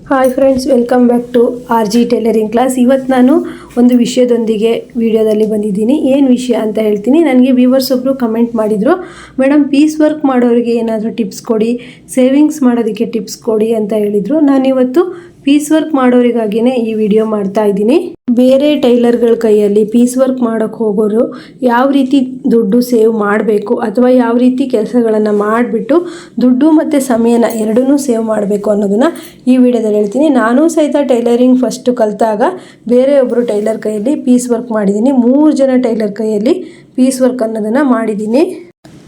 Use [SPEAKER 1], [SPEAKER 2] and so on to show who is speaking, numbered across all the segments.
[SPEAKER 1] Hi friends, welcome back to R G tailoring class. ಇವತ್ತು ನಾನು ಒಂದು ವಿಷಯದೊಂದಿಗೆ ವಿಡಿಯೋದಲ್ಲಿ ಬಂದಿದ್ದೀನಿ. ಏನು ವಿಷಯ ಅಂತ ಹೇಳ್ತೀನಿ. ನನಗೆ ವ್ಯೂವರ್ಸ್ ಒಬ್ಬರು ಕಮೆಂಟ್ ಮಾಡಿದರು, ಮೇಡಮ್ ಪೀಸ್ ವರ್ಕ್ ಮಾಡೋರಿಗೆ ಏನಾದರೂ ಟಿಪ್ಸ್ ಕೊಡಿ, ಸೇವಿಂಗ್ಸ್ ಮಾಡೋದಕ್ಕೆ ಟಿಪ್ಸ್ ಕೊಡಿ ಅಂತ ಹೇಳಿದರು. ನಾನಿವತ್ತು ಪೀಸ್ ವರ್ಕ್ ಮಾಡೋರಿಗಾಗಿಯೇ ಈ ವಿಡಿಯೋ ಮಾಡ್ತಾ ಇದ್ದೀನಿ. ಬೇರೆ ಟೈಲರ್ಗಳ ಕೈಯಲ್ಲಿ ಪೀಸ್ ವರ್ಕ್ ಮಾಡೋಕ್ಕೆ ಹೋಗೋರು ಯಾವ ರೀತಿ ದುಡ್ಡು ಸೇವ್ ಮಾಡಬೇಕು ಅಥವಾ ಯಾವ ರೀತಿ ಕೆಲಸಗಳನ್ನು ಮಾಡಿಬಿಟ್ಟು ದುಡ್ಡು ಮತ್ತು ಸಮಯನ ಎರಡನ್ನೂ ಸೇವ್ ಮಾಡಬೇಕು ಅನ್ನೋದನ್ನು ಈ ವಿಡಿಯೋದಲ್ಲಿ ಹೇಳ್ತೀನಿ. ನಾನು ಸಹಿತ ಟೈಲರಿಂಗ್ ಫಸ್ಟು ಕಲಿತಾಗ ಬೇರೆ ಒಬ್ಬರು ಟೈಲರ್ ಕೈಯಲ್ಲಿ ಪೀಸ್ ವರ್ಕ್ ಮಾಡಿದ್ದೀನಿ. 3 ಜನ ಟೈಲರ್ ಕೈಯಲ್ಲಿ ಪೀಸ್ ವರ್ಕ್ ಅನ್ನೋದನ್ನು ಮಾಡಿದ್ದೀನಿ.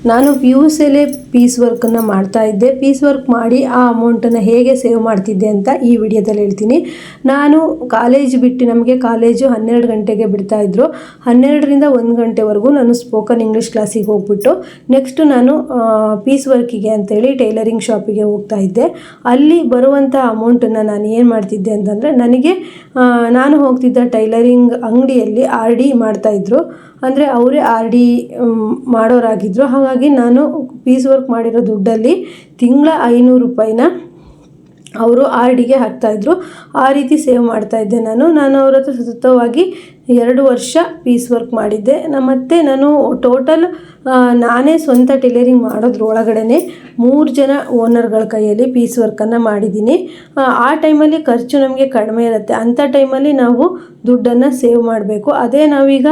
[SPEAKER 1] ನಾನು PUCಲೇ ಪೀಸ್ ವರ್ಕನ್ನು ಮಾಡ್ತಾಯಿದ್ದೆ. ಪೀಸ್ ವರ್ಕ್ ಮಾಡಿ ಆ ಅಮೌಂಟನ್ನು ಹೇಗೆ ಸೇವ್ ಮಾಡ್ತಿದ್ದೆ ಅಂತ ಈ ವಿಡಿಯೋದಲ್ಲಿ ಹೇಳ್ತೀನಿ. ನಾನು ಕಾಲೇಜ್ ಬಿಟ್ಟು, ನಮಗೆ ಕಾಲೇಜು 12 ಗಂಟೆಗೆ ಬಿಡ್ತಾಯಿದ್ರು. 12ರಿಂದ 1 ಗಂಟೆವರೆಗೂ ನಾನು ಸ್ಪೋಕನ್ ಇಂಗ್ಲೀಷ್ ಕ್ಲಾಸಿಗೆ ಹೋಗ್ಬಿಟ್ಟು ನೆಕ್ಸ್ಟು ನಾನು ಪೀಸ್ ವರ್ಕಿಗೆ ಅಂತೇಳಿ ಟೈಲರಿಂಗ್ ಶಾಪಿಗೆ ಹೋಗ್ತಾಯಿದ್ದೆ. ಅಲ್ಲಿ ಬರುವಂಥ ಅಮೌಂಟನ್ನು ನಾನು ಏನು ಮಾಡ್ತಿದ್ದೆ ಅಂತಂದರೆ, ನಾನು ಹೋಗ್ತಿದ್ದ ಟೈಲರಿಂಗ್ ಅಂಗಡಿಯಲ್ಲಿ RD ಮಾಡ್ತಾಯಿದ್ರು. ಅಂದರೆ ಅವರೇ RD ಮಾಡೋರಾಗಿದ್ದರು. ಹಾಗಾಗಿ ನಾನು ಪೀಸ್ ವರ್ಕ್ ಮಾಡಿರೋ ದುಡ್ಡಲ್ಲಿ ತಿಂಗಳ 500 ರೂಪಾಯಿನ ಅವರು RDಗೆ ಹಾಕ್ತಾಯಿದ್ರು. ಆ ರೀತಿ ಸೇವ್ ಮಾಡ್ತಾಯಿದ್ದೆ ನಾನು ಅವ್ರ ಹತ್ರ ಸತತವಾಗಿ 2 ವರ್ಷ ಪೀಸ್ ವರ್ಕ್ ಮಾಡಿದ್ದೆ. ಮತ್ತು ನಾನು ಟೋಟಲ್ ನಾನೇ ಸ್ವಂತ ಟೈಲರಿಂಗ್ ಮಾಡೋದ್ರೊಳಗಡೆ 3 ಜನ ಓನರ್ಗಳ ಕೈಯಲ್ಲಿ ಪೀಸ್ ವರ್ಕನ್ನು ಮಾಡಿದ್ದೀನಿ. ಆ ಟೈಮಲ್ಲಿ ಖರ್ಚು ನಮಗೆ ಕಡಿಮೆ ಇರುತ್ತೆ. ಅಂಥ ಟೈಮಲ್ಲಿ ನಾವು ದುಡ್ಡನ್ನು ಸೇವ್ ಮಾಡಬೇಕು. ಅದೇ ನಾವೀಗ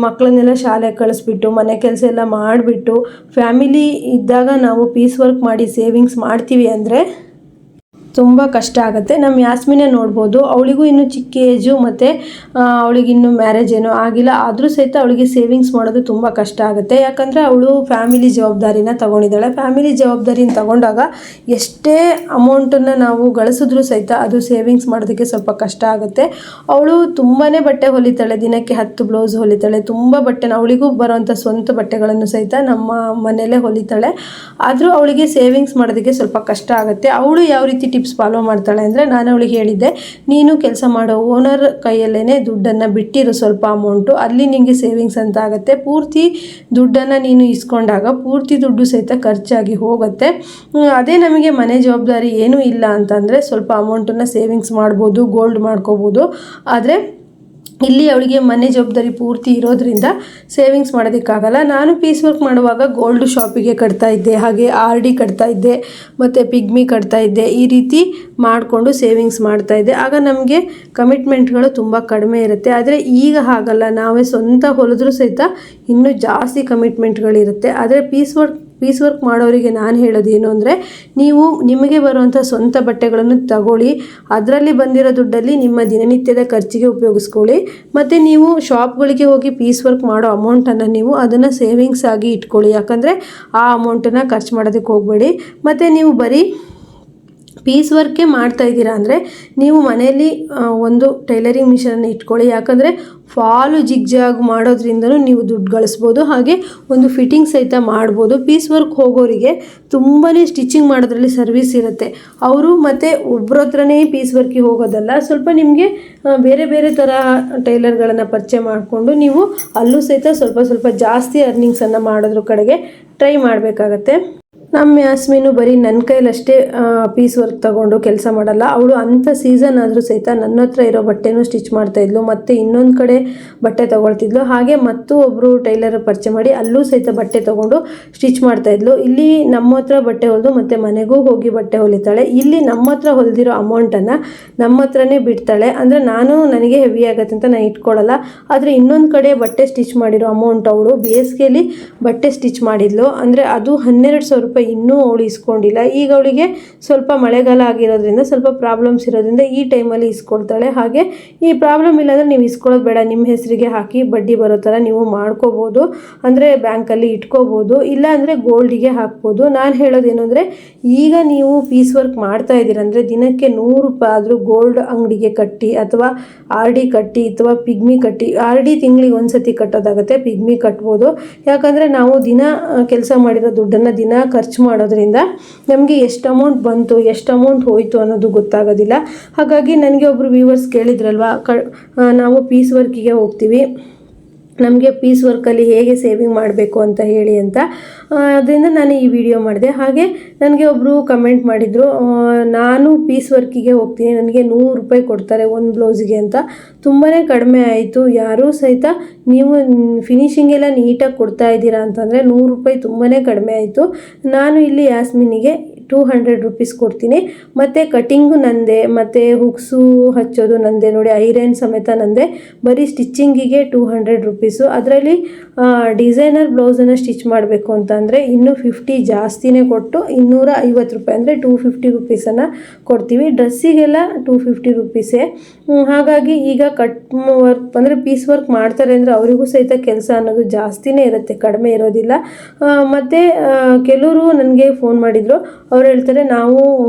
[SPEAKER 1] ಮಕ್ಕಳನ್ನೆಲ್ಲ ಶಾಲೆಗೆ ಕಳಿಸ್ಬಿಟ್ಟು ಮನೆ ಕೆಲಸ ಎಲ್ಲ ಮಾಡಿಬಿಟ್ಟು ಫ್ಯಾಮಿಲಿ ಇದ್ದಾಗ ನಾವು ಪೀಸ್ ವರ್ಕ್ ಮಾಡಿ ಸೇವಿಂಗ್ಸ್ ಮಾಡ್ತೀವಿ ಅಂದರೆ ತುಂಬ ಕಷ್ಟ ಆಗುತ್ತೆ. ನಮ್ಮ ಯಾಸ್ಮಿನೇ ನೋಡ್ಬೋದು, ಅವಳಿಗೂ ಇನ್ನೂ ಚಿಕ್ಕ ಏಜು ಮತ್ತು ಅವಳಿಗಿನ್ನೂ ಮ್ಯಾರೇಜ್ ಏನೂ ಆಗಿಲ್ಲ. ಆದರೂ ಸಹಿತ ಅವಳಿಗೆ ಸೇವಿಂಗ್ಸ್ ಮಾಡೋದು ತುಂಬ ಕಷ್ಟ ಆಗುತ್ತೆ. ಯಾಕಂದರೆ ಅವಳು ಫ್ಯಾಮಿಲಿ ಜವಾಬ್ದಾರಿನ ತೊಗೊಂಡಿದ್ದಾಳೆ. ಫ್ಯಾಮಿಲಿ ಜವಾಬ್ದಾರಿನ ತೊಗೊಂಡಾಗ ಎಷ್ಟೇ ಅಮೌಂಟನ್ನು ನಾವು ಗಳಿಸಿದ್ರೂ ಸಹಿತ ಅದು ಸೇವಿಂಗ್ಸ್ ಮಾಡೋದಕ್ಕೆ ಸ್ವಲ್ಪ ಕಷ್ಟ ಆಗುತ್ತೆ. ಅವಳು ತುಂಬಾ ಬಟ್ಟೆ ಹೊಲಿತಾಳೆ, ದಿನಕ್ಕೆ 10 ಬ್ಲೌಸ್ ಹೊಲಿತಾಳೆ. ತುಂಬ ಬಟ್ಟೆನ, ಅವಳಿಗೂ ಬರೋವಂಥ ಸ್ವಂತ ಬಟ್ಟೆಗಳನ್ನು ಸಹಿತ ನಮ್ಮ ಮನೆಯಲ್ಲೇ ಹೊಲಿತಾಳೆ. ಆದರೂ ಅವಳಿಗೆ ಸೇವಿಂಗ್ಸ್ ಮಾಡೋದಕ್ಕೆ ಸ್ವಲ್ಪ ಕಷ್ಟ ಆಗುತ್ತೆ. ಅವಳು ಯಾವ ರೀತಿ ಟಿಪ್ಸ್ ಫಾಲೋ ಮಾಡ್ತಾಳೆ ಅಂದರೆ, ನಾನು ಅವಳಿಗೆ ಹೇಳಿದ್ದೆ, ನೀನು ಕೆಲಸ ಮಾಡೋ ಓನರ್ ಕೈಯಲ್ಲೇ ದುಡ್ಡನ್ನು ಬಿಟ್ಟಿರೋ ಸ್ವಲ್ಪ ಅಮೌಂಟು, ಅಲ್ಲಿ ನಿಮಗೆ ಸೇವಿಂಗ್ಸ್ ಅಂತ ಆಗುತ್ತೆ. ಪೂರ್ತಿ ದುಡ್ಡನ್ನು ನೀನು ಇಸ್ಕೊಂಡಾಗ ಪೂರ್ತಿ ದುಡ್ಡು ಸಹಿತ ಖರ್ಚಾಗಿ ಹೋಗುತ್ತೆ. ಅದೇ ನಮಗೆ ಮನೆ ಜವಾಬ್ದಾರಿ ಏನೂ ಇಲ್ಲ ಅಂತಂದರೆ ಸ್ವಲ್ಪ ಅಮೌಂಟನ್ನು ಸೇವಿಂಗ್ಸ್ ಮಾಡ್ಬೋದು, ಗೋಲ್ಡ್ ಮಾಡ್ಕೋಬೋದು. ಆದರೆ ಇಲ್ಲಿ ಅವಳಿಗೆ ಮನೆ ಜವಾಬ್ದಾರಿ ಪೂರ್ತಿ ಇರೋದ್ರಿಂದ ಸೇವಿಂಗ್ಸ್ ಮಾಡೋದಕ್ಕಾಗಲ್ಲ. ನಾನು ಪೀಸ್ ವರ್ಕ್ ಮಾಡುವಾಗ ಗೋಲ್ಡ್ ಶಾಪಿಗೆ ಕಟ್ತಾಯಿದ್ದೆ, ಹಾಗೆ RD ಕಟ್ತಾಯಿದ್ದೆ, ಮತ್ತು ಪಿಗ್ಮಿ ಕಟ್ತಾಯಿದ್ದೆ. ಈ ರೀತಿ ಮಾಡಿಕೊಂಡು ಸೇವಿಂಗ್ಸ್ ಮಾಡ್ತಾಯಿದ್ದೆ. ಆಗ ನಮಗೆ ಕಮಿಟ್ಮೆಂಟ್ಗಳು ತುಂಬ ಕಡಿಮೆ ಇರುತ್ತೆ. ಆದರೆ ಈಗ ಹಾಗಲ್ಲ, ನಾವೇ ಸ್ವಂತ ಹೊಲಿದ್ರೂ ಸಹಿತ ಇನ್ನೂ ಜಾಸ್ತಿ ಕಮಿಟ್ಮೆಂಟ್ಗಳಿರುತ್ತೆ. ಆದರೆ ಪೀಸ್ ವರ್ಕ್ ಮಾಡೋರಿಗೆ ನಾನು ಹೇಳೋದೇನು ಅಂದರೆ, ನೀವು ನಿಮಗೆ ಬರುವಂಥ ಸ್ವಂತ ಬಟ್ಟೆಗಳನ್ನು ತಗೊಳ್ಳಿ. ಅದರಲ್ಲಿ ಬಂದಿರೋ ದುಡ್ಡಲ್ಲಿ ನಿಮ್ಮ ದಿನನಿತ್ಯದ ಖರ್ಚಿಗೆ ಉಪಯೋಗಿಸ್ಕೊಳ್ಳಿ. ಮತ್ತು ನೀವು ಶಾಪ್ಗಳಿಗೆ ಹೋಗಿ ಪೀಸ್ ವರ್ಕ್ ಮಾಡೋ ಅಮೌಂಟನ್ನು ನೀವು ಅದನ್ನು ಸೇವಿಂಗ್ಸ್ ಆಗಿ ಇಟ್ಕೊಳ್ಳಿ. ಯಾಕಂದರೆ ಆ ಅಮೌಂಟನ್ನು ಖರ್ಚು ಮಾಡೋದಕ್ಕೆ ಹೋಗಬೇಡಿ. ಮತ್ತು ನೀವು ಬರೀ ಪೀಸ್ ವರ್ಕೇ ಮಾಡ್ತಾಯಿದ್ದೀರಾ ಅಂದರೆ ನೀವು ಮನೆಯಲ್ಲಿ ಒಂದು ಟೈಲರಿಂಗ್ ಮಿಷನನ್ನು ಇಟ್ಕೊಳ್ಳಿ. ಯಾಕಂದರೆ ಫಾಲು ಜಿಗ್ಜಾಗ್ ಮಾಡೋದ್ರಿಂದನೂ ನೀವು ದುಡ್ಡು ಗಳಿಸ್ಬೋದು. ಹಾಗೆ ಒಂದು ಫಿಟ್ಟಿಂಗ್ ಸಹಿತ ಮಾಡ್ಬೋದು. ಪೀಸ್ ವರ್ಕ್ ಹೋಗೋರಿಗೆ ತುಂಬಾ ಸ್ಟಿಚಿಂಗ್ ಮಾಡೋದ್ರಲ್ಲಿ ಸರ್ವಿಸ್ ಇರುತ್ತೆ. ಅವರು ಮತ್ತು ಒಬ್ಬರ ಹತ್ರನೇ ಪೀಸ್ ವರ್ಕಿಗೆ ಹೋಗೋದಲ್ಲ, ಸ್ವಲ್ಪ ನಿಮಗೆ ಬೇರೆ ಬೇರೆ ಥರ ಟೈಲರ್ಗಳನ್ನು ಪರಿಚಯ ಮಾಡಿಕೊಂಡು ನೀವು ಅಲ್ಲೂ ಸಹಿತ ಸ್ವಲ್ಪ ಜಾಸ್ತಿ ಅರ್ನಿಂಗ್ಸನ್ನು ಮಾಡೋದ್ರ ಕಡೆಗೆ ಟ್ರೈ ಮಾಡಬೇಕಾಗತ್ತೆ. ನಮ್ಮ ಯಾಸ್ಮಿನು ಬರೀ ನನ್ನ ಕೈಲಷ್ಟೇ ಪೀಸ್ ವರ್ಕ್ ತಗೊಂಡು ಕೆಲಸ ಮಾಡಲ್ಲ. ಅವಳು ಅಂಥ ಸೀಸನ್ ಆದರೂ ಸಹಿತ ನನ್ನ ಹತ್ರ ಇರೋ ಬಟ್ಟೆನೂ ಸ್ಟಿಚ್ ಮಾಡ್ತಾಯಿದ್ಲು, ಮತ್ತು ಇನ್ನೊಂದು ಕಡೆ ಬಟ್ಟೆ ತೊಗೊಳ್ತಿದ್ಲು. ಹಾಗೆ ಒಬ್ಬರು ಟೈಲರ್ ಪರಿಚಯ ಮಾಡಿ ಅಲ್ಲೂ ಸಹಿತ ಬಟ್ಟೆ ತೊಗೊಂಡು ಸ್ಟಿಚ್ ಮಾಡ್ತಾಯಿದ್ಲು. ಇಲ್ಲಿ ನಮ್ಮ ಹತ್ರ ಬಟ್ಟೆ ಹೊಲಿದು ಮತ್ತು ಮನೆಗೂ ಹೋಗಿ ಬಟ್ಟೆ ಹೊಲಿತಾಳೆ. ಇಲ್ಲಿ ನಮ್ಮ ಹತ್ರ ಹೊಲಿದಿರೋ ಅಮೌಂಟನ್ನು ನಮ್ಮ ಹತ್ರನೇ ಬಿಡ್ತಾಳೆ. ಅಂದರೆ ನನಗೆ ಹೆವಿ ಆಗುತ್ತೆ ಅಂತ ನಾನು ಇಟ್ಕೊಳ್ಳಲ್ಲ. ಆದರೆ ಇನ್ನೊಂದು ಕಡೆ ಬಟ್ಟೆ ಸ್ಟಿಚ್ ಮಾಡಿರೋ ಅಮೌಂಟ್ ಅವಳು ಬೇಸಿಗೆಯಲ್ಲಿ ಬಟ್ಟೆ ಸ್ಟಿಚ್ ಮಾಡಿದ್ಲು. ಅಂದರೆ ಅದು 12,000 ರೂಪಾಯಿ ಇನ್ನೂ ಅವಳು ಇಸ್ಕೊಂಡಿಲ್ಲ. ಈಗ ಅವಳಿಗೆ ಸ್ವಲ್ಪ ಮಳೆಗಾಲ ಆಗಿರೋದ್ರಿಂದ ಸ್ವಲ್ಪ ಪ್ರಾಬ್ಲಮ್ಸ್ ಇರೋದ್ರಿಂದ ಈ ಟೈಮಲ್ಲಿ ಇಸ್ಕೊಳ್ತಾಳೆ. ಹಾಗೆ ಈ ಪ್ರಾಬ್ಲಮ್ ಇಲ್ಲಾಂದರೆ ನೀವು ಇಸ್ಕೊಳ್ಳೋದು ಬೇಡ, ನಿಮ್ಮ ಹೆಸರಿಗೆ ಹಾಕಿ ಬಡ್ಡಿ ಬರೋ ಥರ ನೀವು ಮಾಡ್ಕೋಬೋದು. ಅಂದರೆ ಬ್ಯಾಂಕಲ್ಲಿ ಇಟ್ಕೋಬೋದು, ಇಲ್ಲ ಅಂದರೆ ಗೋಲ್ಡಿಗೆ ಹಾಕ್ಬೋದು. ನಾನು ಹೇಳೋದೇನು ಅಂದರೆ, ಈಗ ನೀವು ಪೀಸ್ ವರ್ಕ್ ಮಾಡ್ತಾ ಇದ್ದೀರಂದರೆ ದಿನಕ್ಕೆ 100 ರೂಪಾಯಿ ಆದರೂ ಗೋಲ್ಡ್ ಅಂಗಡಿಗೆ ಕಟ್ಟಿ, ಅಥವಾ RD ಕಟ್ಟಿ, ಅಥವಾ ಪಿಗ್ಮಿ ಕಟ್ಟಿ. RD ತಿಂಗಳಿಗೆ ಒಂದು ಸತಿ ಕಟ್ಟೋದಾಗುತ್ತೆ, ಪಿಗ್ಮಿ ಕಟ್ಬೋದು. ಯಾಕಂದರೆ ನಾವು ದಿನ ಕೆಲಸ ಮಾಡಿರೋ ದುಡ್ಡನ್ನು ದಿನ ಖರ್ಚು ಮಾಡೋದ್ರಿಂದ ನಮಗೆ ಎಷ್ಟು ಅಮೌಂಟ್ ಬಂತು, ಎಷ್ಟು ಅಮೌಂಟ್ ಹೋಯಿತು ಅನ್ನೋದು ಗೊತ್ತಾಗೋದಿಲ್ಲ. ಹಾಗಾಗಿ ನನಗೆ ಒಬ್ಬರು ವ್ಯೂವರ್ಸ್ ಕೇಳಿದ್ರಲ್ವ, ನಾವು ಪೀಸ್ ವರ್ಕಿಗೆ ಹೋಗ್ತೀವಿ, ನಮಗೆ ಪೀಸ್ ವರ್ಕಲ್ಲಿ ಹೇಗೆ ಸೇವಿಂಗ್ ಮಾಡಬೇಕು ಅಂತ ಹೇಳಿ ಅಂತ ಅದರಿಂದ ನಾನು ಈ ವಿಡಿಯೋ ಮಾಡಿದೆ. ಹಾಗೆ ನನಗೆ ಒಬ್ಬರು ಕಮೆಂಟ್ ಮಾಡಿದರು, ನಾನು ಪೀಸ್ ವರ್ಕಿಗೆ ಹೋಗ್ತೀನಿ, ನನಗೆ 100 ರೂಪಾಯಿ ಕೊಡ್ತಾರೆ ಒಂದು ಬ್ಲೌಸಿಗೆ ಅಂತ. ತುಂಬಾ ಕಡಿಮೆ ಆಯಿತು. ಯಾರೂ ಸಹಿತ ನೀವು ಫಿನಿಶಿಂಗ್ ಎಲ್ಲ ನೀಟಾಗಿ ಕೊಡ್ತಾ ಇದ್ದೀರಾ ಅಂತಂದರೆ 100 ರೂಪಾಯಿ ತುಂಬಾ ಕಡಿಮೆ ಆಯಿತು. ನಾನು ಇಲ್ಲಿ ಯಾಸ್ಮಿನಿಗೆ 200 ರೂಪೀಸ್ ಕೊಡ್ತೀನಿ. ಮತ್ತು ಕಟಿಂಗು ನಂದೆ, ಮತ್ತು ಹುಕ್ಸು ಹಚ್ಚೋದು ನಂದೆ, ನೋಡಿ ಐರನ್ ಸಮೇತ ನಂದೆ. ಬರೀ ಸ್ಟಿಚ್ಚಿಂಗಿಗೆ 200 ರೂಪೀಸು. ಅದರಲ್ಲಿ ಡಿಸೈನರ್ ಬ್ಲೌಸನ್ನು ಸ್ಟಿಚ್ ಮಾಡಬೇಕು ಅಂತಂದರೆ ಇನ್ನೂ 50 ಜಾಸ್ತಿನೇ ಕೊಟ್ಟು 250 ರೂಪಾಯಿ ಅಂದರೆ 250 ರೂಪೀಸನ್ನು ಕೊಡ್ತೀವಿ. ಡ್ರೆಸ್ಸಿಗೆಲ್ಲ 250 ರೂಪೀಸೇ. ಹಾಗಾಗಿ ಈಗ ಕಟ್ ವರ್ಕ್ ಅಂದರೆ ಪೀಸ್ ವರ್ಕ್ ಮಾಡ್ತಾರೆ ಅಂದರೆ ಅವರಿಗೂ ಸಹಿತ ಕೆಲಸ ಅನ್ನೋದು ಜಾಸ್ತಿನೇ ಇರುತ್ತೆ, ಕಡಿಮೆ ಇರೋದಿಲ್ಲ. ಮತ್ತು ಕೆಲವರು ನನಗೆ ಫೋನ್ ಮಾಡಿದರು. ಅವ್ರು ಹೇಳ್ತಾರೆ, ನಾವು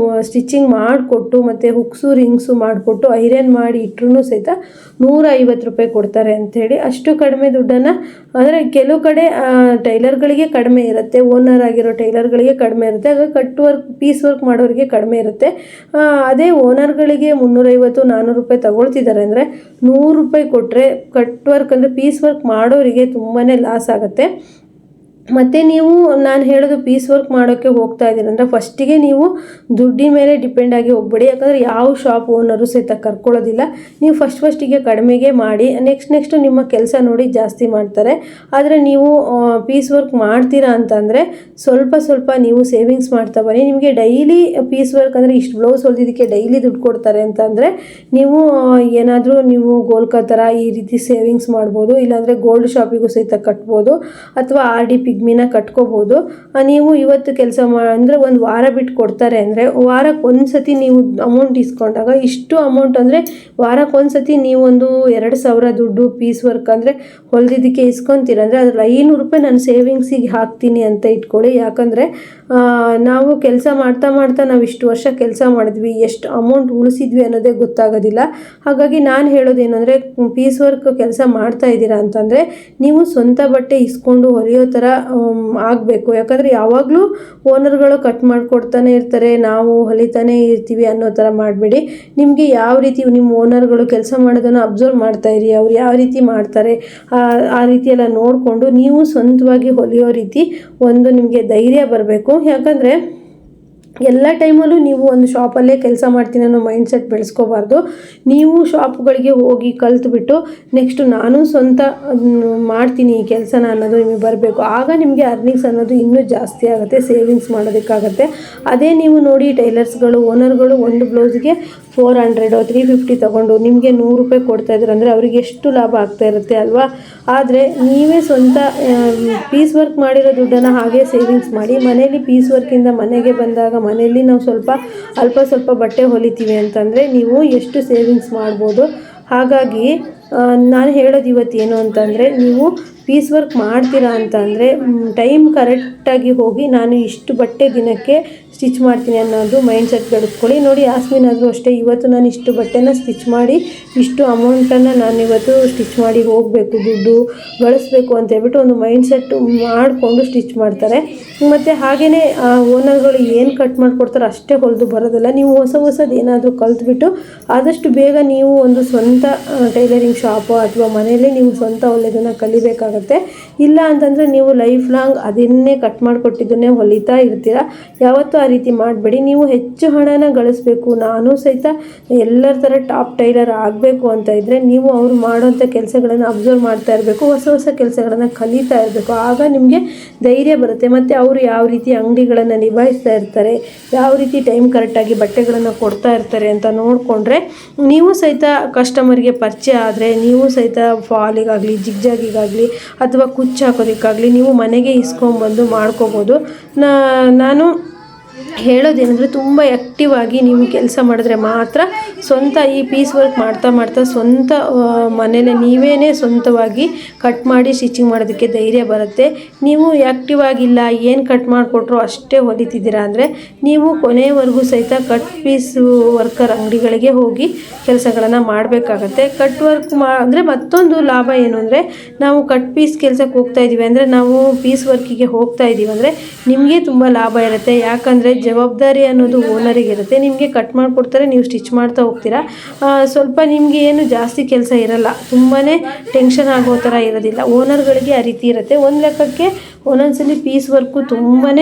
[SPEAKER 1] ಸ್ಟಿಚ್ಚಿಂಗ್ ಮಾಡಿಕೊಟ್ಟು ಮತ್ತು ಹುಕ್ಸು ರಿಂಗ್ಸು ಮಾಡಿಕೊಟ್ಟು ಐರನ್ ಮಾಡಿ ಇಟ್ಟರೂ ಸಹಿತ 150 ರೂಪಾಯಿ ಕೊಡ್ತಾರೆ ಅಂಥೇಳಿ. ಅಷ್ಟು ಕಡಿಮೆ ದುಡ್ಡನ್ನು, ಅಂದರೆ ಕೆಲವು ಕಡೆ ಟೈಲರ್ಗಳಿಗೆ ಕಡಿಮೆ ಇರುತ್ತೆ, ಓನರ್ ಆಗಿರೋ ಟೈಲರ್ಗಳಿಗೆ ಕಡಿಮೆ ಇರುತ್ತೆ. ಆಗ ಕಟ್ ವರ್ಕ್ ಪೀಸ್ ವರ್ಕ್ ಮಾಡೋರಿಗೆ ಕಡಿಮೆ ಇರುತ್ತೆ. ಅದೇ ಓನರ್ಗಳಿಗೆ 350-400 ರೂಪಾಯಿ ತಗೊಳ್ತಿದ್ದಾರೆ ಅಂದರೆ 100 ರೂಪಾಯಿ ಕೊಟ್ಟರೆ ಕಟ್ ವರ್ಕ್ ಅಂದರೆ ಪೀಸ್ ವರ್ಕ್ ಮಾಡೋರಿಗೆ ತುಂಬಾ ಲಾಸ್ ಆಗುತ್ತೆ. ಮತ್ತು ನೀವು ನಾನು ಹೇಳೋದು ಪೀಸ್ ವರ್ಕ್ ಮಾಡೋಕ್ಕೆ ಹೋಗ್ತಾ ಇದ್ದೀರಿ ಅಂದರೆ ಫಸ್ಟಿಗೆ ನೀವು ದುಡ್ಡಿನ ಮೇಲೆ ಡಿಪೆಂಡ್ ಆಗಿ ಹೋಗ್ಬೇಡಿ. ಯಾಕಂದರೆ ಯಾವ ಶಾಪ್ ಓನರು ಸಹಿತ ಕರ್ಕೊಳ್ಳೋದಿಲ್ಲ. ನೀವು ಫಸ್ಟಿಗೆ ಕಡಿಮೆಗೆ ಮಾಡಿ ನೆಕ್ಸ್ಟ್ ನಿಮ್ಮ ಕೆಲಸ ನೋಡಿ ಜಾಸ್ತಿ ಮಾಡ್ತಾರೆ. ಆದರೆ ನೀವು ಪೀಸ್ ವರ್ಕ್ ಮಾಡ್ತೀರಾ ಅಂತಂದರೆ ಸ್ವಲ್ಪ ನೀವು ಸೇವಿಂಗ್ಸ್ ಮಾಡ್ತಾ ಬನ್ನಿ. ನಿಮಗೆ ಡೈಲಿ ಪೀಸ್ ವರ್ಕ್ ಅಂದರೆ ಇಷ್ಟು ಬ್ಲೌಸ್ ಹೊಲಿದಿದ್ದಕ್ಕೆ ಡೈಲಿ ದುಡ್ಡು ಕೊಡ್ತಾರೆ ಅಂತಂದರೆ ನೀವು ಏನಾದರೂ ನೀವು ಗೋಲ್ಕ ಥರ ಈ ರೀತಿ ಸೇವಿಂಗ್ಸ್ ಮಾಡ್ಬೋದು. ಇಲ್ಲಾಂದರೆ ಗೋಲ್ಡ್ ಶಾಪಿಗೂ ಸಹಿತ ಕಟ್ಬೋದು, ಅಥವಾ RD ಪಿಗ್ಮಿನ ಕಟ್ಕೋಬೋದು. ನೀವು ಇವತ್ತು ಕೆಲಸ ಅಂದರೆ ಒಂದು ವಾರ ಬಿಟ್ಟು ಕೊಡ್ತಾರೆ ಅಂದರೆ ವಾರಕ್ಕೆ ಒಂದು ಸತಿ ನೀವು ಅಮೌಂಟ್ ಇಸ್ಕೊಂಡಾಗ ಇಷ್ಟು ಅಮೌಂಟ್ ಅಂದರೆ ವಾರಕ್ಕೆ ಒಂದು ಸತಿ ನೀವು ಒಂದು 2000 ದುಡ್ಡು ಪೀಸ್ ವರ್ಕ್ ಅಂದರೆ ಹೊಲಿದಿದ್ದಕ್ಕೆ ಇಸ್ಕೊತೀರ ಅಂದರೆ ಅದ್ರಲ್ಲಿ 500 ರೂಪಾಯಿ ನಾನು ಸೇವಿಂಗ್ಸಿಗೆ ಹಾಕ್ತೀನಿ ಅಂತ ಇಟ್ಕೊಳ್ಳಿ. ಯಾಕಂದರೆ ನಾವು ಕೆಲಸ ಮಾಡ್ತಾ ನಾವು ಇಷ್ಟು ವರ್ಷ ಕೆಲಸ ಮಾಡಿದ್ವಿ, ಎಷ್ಟು ಅಮೌಂಟ್ ಉಳಿಸಿದ್ವಿ ಅನ್ನೋದೇ ಗೊತ್ತಾಗೋದಿಲ್ಲ. ಹಾಗಾಗಿ ನಾನು ಹೇಳೋದೇನು ಅಂದರೆ ಪೀಸ್ ವರ್ಕ್ ಕೆಲಸ ಮಾಡ್ತಾ ಇದ್ದೀರಾ ಅಂತಂದರೆ ನೀವು ಸ್ವಂತ ಬಟ್ಟೆ ಇಸ್ಕೊಂಡು ಹೊಲಿಯೋ ಥರ ಆಗಬೇಕು. ಯಾಕಂದರೆ ಯಾವಾಗಲೂ ಓನರ್ಗಳು ಕಟ್ ಮಾಡಿಕೊಡ್ತಾನೆ ಇರ್ತಾರೆ, ನಾವು ಹೊಲಿತಾನೇ ಇರ್ತೀವಿ ಅನ್ನೋ ಥರ ಮಾಡಬೇಡಿ. ನಿಮಗೆ ಯಾವ ರೀತಿ ನಿಮ್ಮ ಓನರ್ಗಳು ಕೆಲಸ ಮಾಡೋದನ್ನು ಅಬ್ಸರ್ವ್ ಮಾಡ್ತಾ ಇರಿ. ಅವ್ರು ಯಾವ ರೀತಿ ಮಾಡ್ತಾರೆ ಆ ರೀತಿ ಎಲ್ಲ ನೋಡಿಕೊಂಡು ನೀವು ಸ್ವಂತವಾಗಿ ಹೊಲಿಯೋ ರೀತಿ ಒಂದು ನಿಮಗೆ ಧೈರ್ಯ ಬರಬೇಕು. ಯಾಕಂದರೆ ಎಲ್ಲ ಟೈಮಲ್ಲೂ ನೀವು ಒಂದು ಶಾಪಲ್ಲೇ ಕೆಲಸ ಮಾಡ್ತೀನಿ ಅನ್ನೋ ಮೈಂಡ್ಸೆಟ್ ಬೆಳೆಸ್ಕೋಬಾರ್ದು. ನೀವು ಶಾಪ್ಗಳಿಗೆ ಹೋಗಿ ಕಲ್ತ್ಬಿಟ್ಟು ನೆಕ್ಸ್ಟು ನಾನು ಸ್ವಂತ ಮಾಡ್ತೀನಿ ಈ ಕೆಲಸನ ಅನ್ನೋದು ನಿಮಗೆ ಬರಬೇಕು. ಆಗ ನಿಮಗೆ ಅರ್ನಿಂಗ್ಸ್ ಅನ್ನೋದು ಇನ್ನೂ ಜಾಸ್ತಿ ಆಗುತ್ತೆ, ಸೇವಿಂಗ್ಸ್ ಮಾಡೋದಕ್ಕಾಗತ್ತೆ. ಅದೇ ನೀವು ನೋಡಿ ಟೈಲರ್ಸ್ಗಳು ಓನರ್ಗಳು ಒಂದು ಬ್ಲೌಸ್ಗೆ 400 350 ತೊಗೊಂಡು ನಿಮಗೆ 100 ರೂಪಾಯಿ ಕೊಡ್ತಾಯಿದ್ರು ಅಂದರೆ ಅವರಿಗೆ ಎಷ್ಟು ಲಾಭ ಆಗ್ತಾ ಇರುತ್ತೆ ಅಲ್ವಾ. ಆದರೆ ನೀವೇ ಸ್ವಂತ ಪೀಸ್ ವರ್ಕ್ ಮಾಡಿರೋ ದುಡ್ಡನ್ನು ಹಾಗೆ ಸೇವಿಂಗ್ಸ್ ಮಾಡಿ. ಮನೇಲಿ ಪೀಸ್ ವರ್ಕಿಂದ ಮನೆಗೆ ಬಂದಾಗ ಮನೆಯಲ್ಲಿ ನಾವು ಸ್ವಲ್ಪ ಬಟ್ಟೆ ಹೊಲಿತೀವಿ ಅಂತಂದರೆ ನೀವು ಎಷ್ಟು ಸೇವಿಂಗ್ಸ್ ಮಾಡ್ಬೋದು. ಹಾಗಾಗಿ ನಾನು ಹೇಳೋದು ಇವತ್ತೇನು ಅಂತಂದರೆ ನೀವು ಪೀಸ್ ವರ್ಕ್ ಮಾಡ್ತೀರಾ ಅಂತ ಅಂದರೆ ಟೈಮ್ ಕರೆಕ್ಟಾಗಿ ಹೋಗಿ ನಾನು ಇಷ್ಟು ಬಟ್ಟೆ ದಿನಕ್ಕೆ ಸ್ಟಿಚ್ ಮಾಡ್ತೀನಿ ಅನ್ನೋದು ಮೈಂಡ್ಸೆಟ್ ಬೆಳೆಸ್ಕೊಳ್ಳಿ. ನೋಡಿ ಯಾಸ್ಮಿನ್ ಆದರೂ ಅಷ್ಟೇ, ಇವತ್ತು ನಾನು ಇಷ್ಟು ಬಟ್ಟೆನ ಸ್ಟಿಚ್ ಮಾಡಿ ಇಷ್ಟು ಅಮೌಂಟನ್ನು ನಾನು ಇವತ್ತು ಸ್ಟಿಚ್ ಮಾಡಿ ಹೋಗಬೇಕು, ದುಡ್ಡು ಗಳಿಸ್ಬೇಕು ಅಂತ ಹೇಳ್ಬಿಟ್ಟು ಒಂದು ಮೈಂಡ್ಸೆಟ್ ಮಾಡಿಕೊಂಡು ಸ್ಟಿಚ್ ಮಾಡ್ತಾರೆ. ಮತ್ತು ಹಾಗೆಯೇ ಓನರ್ಗಳು ಏನು ಕಟ್ ಮಾಡಿಕೊಡ್ತಾರೋ ಅಷ್ಟೇ ಹೊಲಿದು ಬರೋದಿಲ್ಲ. ನೀವು ಹೊಸದು ಏನಾದರೂ ಕಲ್ತ್ಬಿಟ್ಟು ಆದಷ್ಟು ಬೇಗ ನೀವು ಒಂದು ಸ್ವಂತ ಟೈಲರಿಂಗ್ ಶಾಪು ಅಥವಾ ಮನೆಯಲ್ಲೇ ನೀವು ಸ್ವಂತ ಹೊಲಿಯೋದನ್ನು ಕಲಿಬೇಕಾಗತ್ತೆ. ಇಲ್ಲ ಅಂತಂದರೆ ನೀವು ಲೈಫ್ ಲಾಂಗ್ ಅದನ್ನೇ ಕಟ್ ಮಾಡಿಕೊಟ್ಟಿದ್ದನ್ನೇ ಹೊಲಿತಾ ಇರ್ತೀರ. ಯಾವತ್ತೂ ಆ ರೀತಿ ಮಾಡಬೇಡಿ. ನೀವು ಹೆಚ್ಚು ಹಣನ ಗಳಿಸ್ಬೇಕು, ನಾನು ಸಹಿತ ಎಲ್ಲರ ಥರ ಟಾಪ್ ಟೈಲರ್ ಆಗಬೇಕು ಅಂತ ಇದ್ದರೆ ನೀವು ಅವರು ಮಾಡೋಂಥ ಕೆಲಸಗಳನ್ನು ಅಬ್ಸರ್ವ್ ಮಾಡ್ತಾ ಇರಬೇಕು, ಹೊಸ ಕೆಲಸಗಳನ್ನು ಕಲಿತಾ ಇರಬೇಕು. ಆಗ ನಿಮಗೆ ಧೈರ್ಯ ಬರುತ್ತೆ. ಮತ್ತು ಅವರು ಯಾವ ರೀತಿ ಅಂಗಡಿಗಳನ್ನು ನಿಭಾಯಿಸ್ತಾ ಇರ್ತಾರೆ, ಯಾವ ರೀತಿ ಟೈಮ್ ಕರೆಕ್ಟಾಗಿ ಬಟ್ಟೆಗಳನ್ನು ಕೊಡ್ತಾ ಇರ್ತಾರೆ ಅಂತ ನೋಡಿಕೊಂಡ್ರೆ ನೀವು ಸಹಿತ ಕಸ್ಟಮರ್ಗೆ ಪರಿಚಯ ಆದರೆ ನೀವು ಸಹಿತ ಫಾಲಿಗಾಗಲಿ ಜಿಗ್ಜಾಗಿಗಾಗಲಿ ಅಥವಾ ಕುಚ್ಚು ಹಾಕೋದಕ್ಕಾಗಲಿ ನೀವು ಮನೆಗೆ ಇಸ್ಕೊಂಡ್ಬಂದು ಮಾಡ್ಕೋಬೋದು. ನಾನು ಹೇಳೋದೇನೆಂದರೆ ತುಂಬ ಆ್ಯಕ್ಟಿವ್ ಆಗಿ ನೀವು ಕೆಲಸ ಮಾಡಿದ್ರೆ ಮಾತ್ರ ಸ್ವಂತ ಈ ಪೀಸ್ ವರ್ಕ್ ಮಾಡ್ತಾ ಸ್ವಂತ ಮನೇಲೆ ನೀವೇ ಸ್ವಂತವಾಗಿ ಕಟ್ ಮಾಡಿ ಸ್ಟಿಚಿಂಗ್ ಮಾಡೋದಕ್ಕೆ ಧೈರ್ಯ ಬರುತ್ತೆ. ನೀವು ಆ್ಯಕ್ಟಿವ್ ಆಗಿಲ್ಲ, ಏನು ಕಟ್ ಮಾಡಿಕೊಟ್ರು ಅಷ್ಟೇ ಹೊಲಿತಿದ್ದೀರಾ ಅಂದರೆ ನೀವು ಕೊನೆಯವರೆಗೂ ಸಹಿತ ಕಟ್ ಪೀಸ್ ವರ್ಕರ್ ಅಂಗಡಿಗಳಿಗೆ ಹೋಗಿ ಕೆಲಸಗಳನ್ನು ಮಾಡಬೇಕಾಗತ್ತೆ. ಕಟ್ ವರ್ಕ್ ಅಂದರೆ ಮತ್ತೊಂದು ಲಾಭ ಏನು ಅಂದರೆ ನಾವು ಕಟ್ ಪೀಸ್ ಕೆಲಸಕ್ಕೆ ಹೋಗ್ತಾ ಇದ್ದೀವಿ ಅಂದರೆ ನಾವು ಪೀಸ್ ವರ್ಕಿಗೆ ಹೋಗ್ತಾ ಇದ್ದೀವಿ ಅಂದರೆ ನಿಮಗೆ ತುಂಬ ಲಾಭ ಇರುತ್ತೆ. ಯಾಕಂದರೆ ಜವಾಬ್ದಾರಿ ಅನ್ನೋದು ಓನರಿಗೆ ಇರುತ್ತೆ. ನಿಮಗೆ ಕಟ್ ಮಾಡಿಕೊಡ್ತಾರೆ, ನೀವು ಸ್ಟಿಚ್ ಮಾಡ್ತಾ ಹೋಗ್ತೀರಾ. ಸ್ವಲ್ಪ ನಿಮಗೆ ಏನು ಜಾಸ್ತಿ ಕೆಲಸ ಇರಲ್ಲ, ತುಂಬಾ ಟೆನ್ಷನ್ ಆಗೋ ಥರ ಇರೋದಿಲ್ಲ. ಓನರ್ಗಳಿಗೆ ಆ ರೀತಿ ಇರುತ್ತೆ. ಒಂದು ಲೆಕ್ಕಕ್ಕೆ ಒಂದೊಂದ್ಸಲಿ ಪೀಸ್ ವರ್ಕು ತುಂಬಾ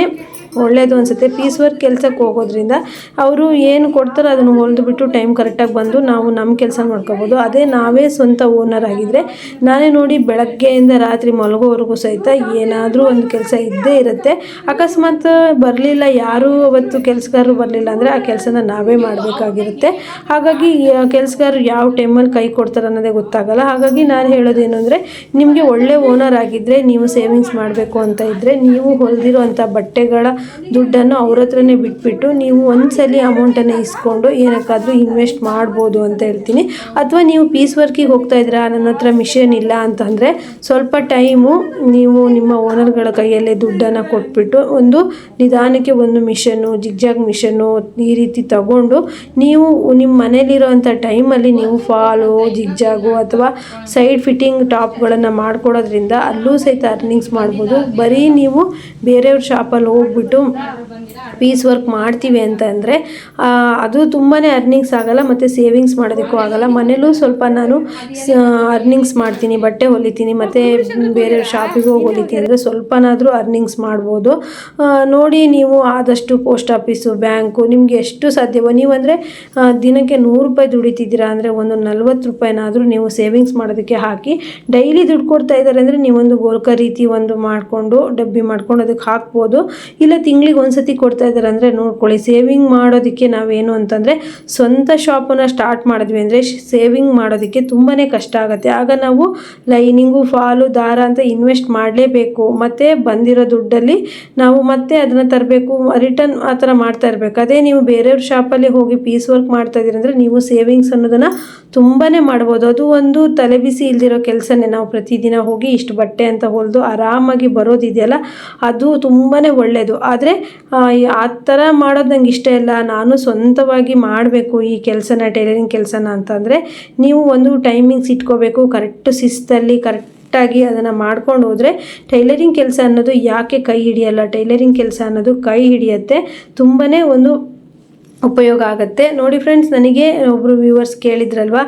[SPEAKER 1] ಒಳ್ಳೆಯದು ಅನಿಸುತ್ತೆ. ಪೀಸ್ ವರ್ಕ್ ಕೆಲಸಕ್ಕೆ ಹೋಗೋದ್ರಿಂದ ಅವರು ಏನು ಕೊಡ್ತಾರೋ ಅದನ್ನು ಹೊಲಿದ್ಬಿಟ್ಟು ಟೈಮ್ ಕರೆಕ್ಟಾಗಿ ಬಂದು ನಾವು ನಮ್ಮ ಕೆಲಸ ಮಾಡ್ಕೋಬೋದು. ಅದೇ ನಾವೇ ಸ್ವಂತ ಓನರ್ ಆಗಿದ್ದರೆ ನಾನೇ ನೋಡಿ ಬೆಳಗ್ಗೆಯಿಂದ ರಾತ್ರಿ ಮಲಗೋವರೆಗೂ ಸಹಿತ ಏನಾದರೂ ಒಂದು ಕೆಲಸ ಇದ್ದೇ ಇರುತ್ತೆ. ಅಕಸ್ಮಾತ್ ಬರಲಿಲ್ಲ, ಯಾರೂ ಅವತ್ತು ಕೆಲಸಗಾರರು ಬರಲಿಲ್ಲ ಅಂದರೆ ಆ ಕೆಲಸನ ನಾವೇ ಮಾಡಬೇಕಾಗಿರುತ್ತೆ. ಹಾಗಾಗಿ ಕೆಲಸಗಾರರು ಯಾವ ಟೈಮಲ್ಲಿ ಕೈ ಕೊಡ್ತಾರೆ ಅನ್ನೋದೇ ಗೊತ್ತಾಗಲ್ಲ. ಹಾಗಾಗಿ ನಾನು ಹೇಳೋದೇನು ಅಂದರೆ, ನಿಮಗೆ ಒಳ್ಳೆ ಓನರ್ ಆಗಿದ್ದರೆ, ನೀವು ಸೇವಿಂಗ್ಸ್ ಮಾಡಬೇಕು ಅಂತ ಇದ್ದರೆ, ನೀವು ಹೊಲಿದಿರೋ ಅಂಥ ಬಟ್ಟೆಗಳ ದುಡ್ಡನ್ನು ಅವ್ರ ಹತ್ರನೇ ಬಿಟ್ಬಿಟ್ಟು ನೀವು ಒಂದ್ಸಲಿ ಅಮೌಂಟನ್ನು ಇಸ್ಕೊಂಡು ಏನಕ್ಕಾದರೂ ಇನ್ವೆಸ್ಟ್ ಮಾಡ್ಬೋದು ಅಂತ ಹೇಳ್ತೀನಿ. ಅಥವಾ ನೀವು ಪೀಸ್ ವರ್ಕಿಗೆ ಹೋಗ್ತಾ ಇದ್ದೀರಾ, ನನ್ನ ಹತ್ರ ಮಿಷನ್ ಇಲ್ಲ ಅಂತಂದರೆ ಸ್ವಲ್ಪ ಟೈಮು ನೀವು ನಿಮ್ಮ ಓನರ್ಗಳ ಕೈಯಲ್ಲೇ ದುಡ್ಡನ್ನು ಕೊಟ್ಬಿಟ್ಟು ಒಂದು ನಿಧಾನಕ್ಕೆ ಒಂದು ಮಿಷನ್ನು, ಜಿಗ್ಜಾಗ್ ಮಿಷನ್ನು ಈ ರೀತಿ ತಗೊಂಡು ನೀವು ನಿಮ್ಮ ಮನೇಲಿರೋ ಅಂಥ ಟೈಮಲ್ಲಿ ನೀವು ಫಾಲು, ಜಿಗ್ಜಾಗು ಅಥವಾ ಸೈಡ್ ಫಿಟ್ಟಿಂಗ್ ಟಾಪ್ಗಳನ್ನು ಮಾಡ್ಕೊಡೋದ್ರಿಂದ ಅಲ್ಲೂ ಸಹಿತ ಅರ್ನಿಂಗ್ಸ್ ಮಾಡ್ಬೋದು. ಬರೀ ನೀವು ಬೇರೆಯವ್ರ ಶಾಪಲ್ಲಿ ಹೋಗ್ಬಿಟ್ಟು ಪೀಸ್ ವರ್ಕ್ ಮಾಡ್ತೀವಿ ಅಂತ ಅಂದರೆ ಅದು ತುಂಬಾ ಅರ್ನಿಂಗ್ಸ್ ಆಗಲ್ಲ ಮತ್ತು ಸೇವಿಂಗ್ಸ್ ಮಾಡೋದಕ್ಕೂ ಆಗಲ್ಲ. ಮನೇಲೂ ಸ್ವಲ್ಪ ನಾನು ಅರ್ನಿಂಗ್ಸ್ ಮಾಡ್ತೀನಿ, ಬಟ್ಟೆ ಹೊಲಿತೀನಿ ಮತ್ತು ಬೇರೆಯವ್ರ ಶಾಪಿಗೆ ಹೋಗಿ ಹೊಲಿತೀನಿ ಅಂದರೆ ಸ್ವಲ್ಪನಾದರೂ ಅರ್ನಿಂಗ್ಸ್ ಮಾಡ್ಬೋದು. ನೋಡಿ, ನೀವು ಆದಷ್ಟು ಪೋಸ್ಟ್ ಆಫೀಸು, ಬ್ಯಾಂಕು ನಿಮಗೆ ಎಷ್ಟು ಸಾಧ್ಯವೋ, ನೀವಂದರೆ ದಿನಕ್ಕೆ 100 ರೂಪಾಯಿ ದುಡಿತಿದ್ದೀರಾ ಅಂದರೆ ಒಂದು 40 ರೂಪಾಯಿನಾದರೂ ನೀವು ಸೇವಿಂಗ್ಸ್ ಮಾಡೋದಕ್ಕೆ ಹಾಕಿ. ಡೈಲಿ ದುಡ್ಡು ಕೊಡ್ತಾ ಇದ್ದಾರೆ ಅಂದರೆ ನೀವೊಂದು ಗೋಲ್ಕ ರೀತಿ ಒಂದು ಮಾಡಿಕೊಂಡು ಡಬ್ಬಿ ಮಾಡ್ಕೊಂಡು ಅದಕ್ಕೆ ಹಾಕ್ಬೋದು. ಇಲ್ಲ ತಿಂಗಳಿಗೆ ಒಂದ್ಸತಿ ಕೊಡ್ತಾ ಇದ್ದಾರೆ ಅಂದರೆ ನೋಡ್ಕೊಳ್ಳಿ. ಸೇವಿಂಗ್ ಮಾಡೋದಕ್ಕೆ ನಾವೇನು ಅಂತಂದರೆ ಸ್ವಂತ ಶಾಪನ್ನು ಸ್ಟಾರ್ಟ್ ಮಾಡಿದ್ವಿ ಅಂದರೆ ಸೇವಿಂಗ್ ಮಾಡೋದಕ್ಕೆ ತುಂಬಾ ಕಷ್ಟ ಆಗುತ್ತೆ. ಆಗ ನಾವು ಲೈನಿಂಗು, ಫಾಲು, ದಾರ ಅಂತ ಇನ್ವೆಸ್ಟ್ ಮಾಡಲೇಬೇಕು. ಮತ್ತು ಬಂದಿರೋ ದುಡ್ಡಲ್ಲಿ ನಾವು ಮತ್ತೆ ಅದನ್ನು ತರಬೇಕು, ರಿಟರ್ನ್ ಆ ಥರ ಮಾಡ್ತಾ ಇರಬೇಕು. ಅದೇ ನೀವು ಬೇರೆಯವ್ರ ಶಾಪಲ್ಲಿ ಹೋಗಿ ಪೀಸ್ ವರ್ಕ್ ಮಾಡ್ತಾ ಇದ್ದೀರಿ ಅಂದರೆ ನೀವು ಸೇವಿಂಗ್ಸ್ ಅನ್ನೋದನ್ನು ತುಂಬಾ ಮಾಡ್ಬೋದು. ಅದು ಒಂದು ತಲೆಬಿಸಿ ಇಲ್ದಿರೋ ಕೆಲಸನೇ. ನಾವು ಪ್ರತಿದಿನ ಹೋಗಿ ಇಷ್ಟು ಬಟ್ಟೆ ಅಂತ ಹೊಲಿದು ಆರಾಮಾಗಿ ಬರೋದಿದೆಯಲ್ಲ, ಅದು ತುಂಬಾ ಒಳ್ಳೆಯದು. ಆದರೆ ಆ ಥರ ಮಾಡೋದು ನಂಗೆ ಇಷ್ಟ ಇಲ್ಲ, ನಾನು ಸ್ವಂತವಾಗಿ ಮಾಡಬೇಕು ಈ ಕೆಲಸನ, ಟೈಲರಿಂಗ್ ಕೆಲಸನ ಅಂತಂದರೆ ನೀವು ಒಂದು ಟೈಮಿಂಗ್ಸ್ ಇಟ್ಕೋಬೇಕು. ಕರೆಕ್ಟ್ ಶಿಸ್ತಲ್ಲಿ ಕರೆಕ್ಟಾಗಿ ಅದನ್ನು ಮಾಡ್ಕೊಂಡು ಹೋದರೆ ಟೈಲರಿಂಗ್ ಕೆಲಸ ಅನ್ನೋದು ಯಾಕೆ ಕೈ ಹಿಡಿಯಲ್ಲ, ಟೈಲರಿಂಗ್ ಕೆಲಸ ಅನ್ನೋದು ಕೈ ಹಿಡಿಯುತ್ತೆ, ತುಂಬಾ ಒಂದು ಉಪಯೋಗ ಆಗುತ್ತೆ. ನೋಡಿ ಫ್ರೆಂಡ್ಸ್, ನನಗೆ ಒಬ್ಬರು ವ್ಯೂವರ್ಸ್ ಕೇಳಿದ್ರಲ್ವ,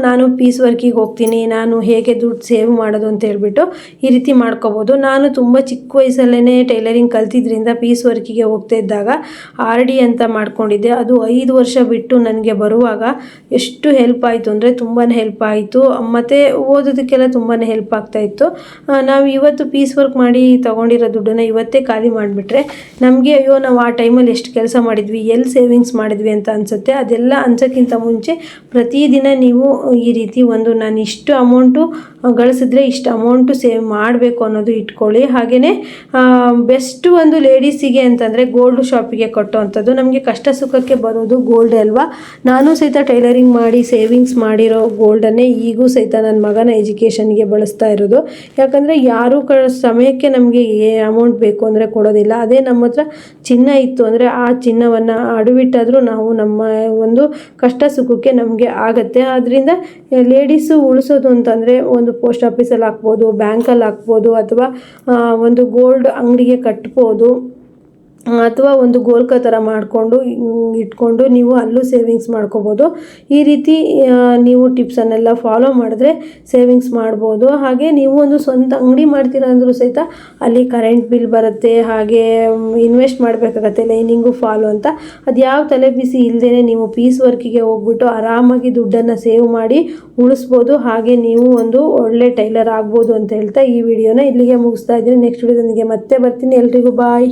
[SPEAKER 1] ನಾನು ಪೀಸ್ ವರ್ಕಿಗೆ ಹೋಗ್ತೀನಿ, ನಾನು ಹೇಗೆ ದುಡ್ಡು ಸೇವ್ ಮಾಡೋದು ಅಂತ ಹೇಳ್ಬಿಟ್ಟು ಈ ರೀತಿ ಮಾಡ್ಕೋಬೋದು. ನಾನು ತುಂಬ ಚಿಕ್ಕ ವಯಸ್ಸಲ್ಲೇ ಟೈಲರಿಂಗ್ ಕಲ್ತಿದ್ರಿಂದ ಪೀಸ್ ವರ್ಕಿಗೆ ಹೋಗ್ತಾ ಇದ್ದಾಗ RD ಅಂತ ಮಾಡ್ಕೊಂಡಿದ್ದೆ. ಅದು 5 ವರ್ಷ ಬಿಟ್ಟು ನನಗೆ ಬರುವಾಗ ಎಷ್ಟು ಹೆಲ್ಪ್ ಆಯಿತು ಅಂದರೆ ತುಂಬಾ ಹೆಲ್ಪ್ ಆಯಿತು. ಮತ್ತು ಓದೋದಕ್ಕೆಲ್ಲ ತುಂಬಾ ಹೆಲ್ಪ್ ಆಗ್ತಾಯಿತ್ತು. ನಾವು ಇವತ್ತು ಪೀಸ್ ವರ್ಕ್ ಮಾಡಿ ತೊಗೊಂಡಿರೋ ದುಡ್ಡನ್ನು ಇವತ್ತೇ ಖಾಲಿ ಮಾಡಿಬಿಟ್ರೆ ನಮಗೆ ಅಯ್ಯೋ ನಾವು ಆ ಟೈಮಲ್ಲಿ ಎಷ್ಟು ಕೆಲಸ ಮಾಡಿದ್ವಿ, ಎಲ್ಲಿ ಸೇವಿಂಗ್ಸ್ ಮಾಡಿದ್ವಿ ಅಂತ ಅನಿಸುತ್ತೆ. ಅದೆಲ್ಲ ಅನ್ಸೋಕ್ಕಿಂತ ಮುಂಚೆ ಪ್ರತಿದಿನ ನೀವು ಈ ರೀತಿ ಒಂದು ನಾನು ಇಷ್ಟು ಅಮೌಂಟು ಗಳಿಸಿದ್ರೆ ಇಷ್ಟು ಅಮೌಂಟು ಸೇವ್ ಮಾಡಬೇಕು ಅನ್ನೋದು ಇಟ್ಕೊಳ್ಳಿ. ಹಾಗೆಯೇ ಬೆಸ್ಟ್ ಒಂದು ಲೇಡೀಸಿಗೆ ಅಂತಂದರೆ ಗೋಲ್ಡ್ ಶಾಪಿಗೆ ಕಟ್ಟೋವಂಥದ್ದು. ನಮಗೆ ಕಷ್ಟ ಸುಖಕ್ಕೆ ಬರೋದು ಗೋಲ್ಡ್ ಅಲ್ವಾ. ನಾನು ಸಹಿತ ಟೈಲರಿಂಗ್ ಮಾಡಿ ಸೇವಿಂಗ್ಸ್ ಮಾಡಿರೋ ಗೋಲ್ಡನ್ನೇ ಈಗೂ ಸಹಿತ ನನ್ನ ಮಗನ ಎಜುಕೇಷನ್ಗೆ ಬಳಸ್ತಾ ಇರೋದು. ಯಾಕಂದರೆ ಯಾರೂ ಸಮಯಕ್ಕೆ ನಮಗೆ ಅಮೌಂಟ್ ಬೇಕು ಅಂದರೆ ಕೊಡೋದಿಲ್ಲ. ಅದೇ ನಮ್ಮ ಹತ್ರ ಚಿನ್ನ ಇತ್ತು ಅಂದರೆ ಆ ಚಿನ್ನವನ್ನು ಅಡುವಿಟ್ಟಾದರೂ ನಾವು ನಮ್ಮ ಒಂದು ಕಷ್ಟ ಸುಖಕ್ಕೆ ನಮಗೆ ಆಗುತ್ತೆ. ಆದ್ದರಿಂದ ಲೇಡೀಸು ಉಳಿಸೋದು ಅಂತಂದರೆ ಒಂದು ಪೋಸ್ಟ್ ಆಫೀಸಲ್ಲಿ ಹಾಕ್ಬೋದು, ಬ್ಯಾಂಕಲ್ಲಿ ಹಾಕ್ಬೋದು, ಅಥವಾ ಒಂದು ಗೋಲ್ಡ್ ಅಂಗಡಿಗೆ ಕಟ್ಬೋದು, ಅಥವಾ ಒಂದು ಗೋಲ್ಕ ಥರ ಮಾಡಿಕೊಂಡು ಇಟ್ಕೊಂಡು ನೀವು ಅಲ್ಲೂ ಸೇವಿಂಗ್ಸ್ ಮಾಡ್ಕೋಬೋದು. ಈ ರೀತಿ ನೀವು ಟಿಪ್ಸನ್ನೆಲ್ಲ ಫಾಲೋ ಮಾಡಿದ್ರೆ ಸೇವಿಂಗ್ಸ್ ಮಾಡ್ಬೋದು. ಹಾಗೆ ನೀವು ಒಂದು ಸ್ವಂತ ಅಂಗಡಿ ಮಾಡ್ತೀರಾ ಅಂದರೂ ಸಹಿತ ಅಲ್ಲಿ ಕರೆಂಟ್ ಬಿಲ್ ಬರುತ್ತೆ, ಹಾಗೆ ಇನ್ವೆಸ್ಟ್ ಮಾಡಬೇಕಾಗತ್ತೆ, ಲೈನಿಂಗು, ಫಾಲು ಅಂತ. ಅದು ಯಾವ ತಲೆ ಬಿಸಿ ಇಲ್ಲದೇ ನೀವು ಪೀಸ್ ವರ್ಕಿಗೆ ಹೋಗ್ಬಿಟ್ಟು ಆರಾಮಾಗಿ ದುಡ್ಡನ್ನು ಸೇವ್ ಮಾಡಿ ಉಳಿಸ್ಬೋದು. ಹಾಗೆ ನೀವು ಒಂದು ಒಳ್ಳೆ ಟೈಲರ್ ಆಗ್ಬೋದು ಅಂತ ಹೇಳ್ತಾ ಈ ವಿಡಿಯೋನ ಇಲ್ಲಿಗೆ ಮುಗಿಸ್ತಾ ಇದ್ದೀನಿ. ನೆಕ್ಸ್ಟ್ ವಿಡಿಯೋದೊಂದಿಗೆ ಮತ್ತೆ ಬರ್ತೀನಿ. ಎಲ್ರಿಗೂ ಬಾಯ್.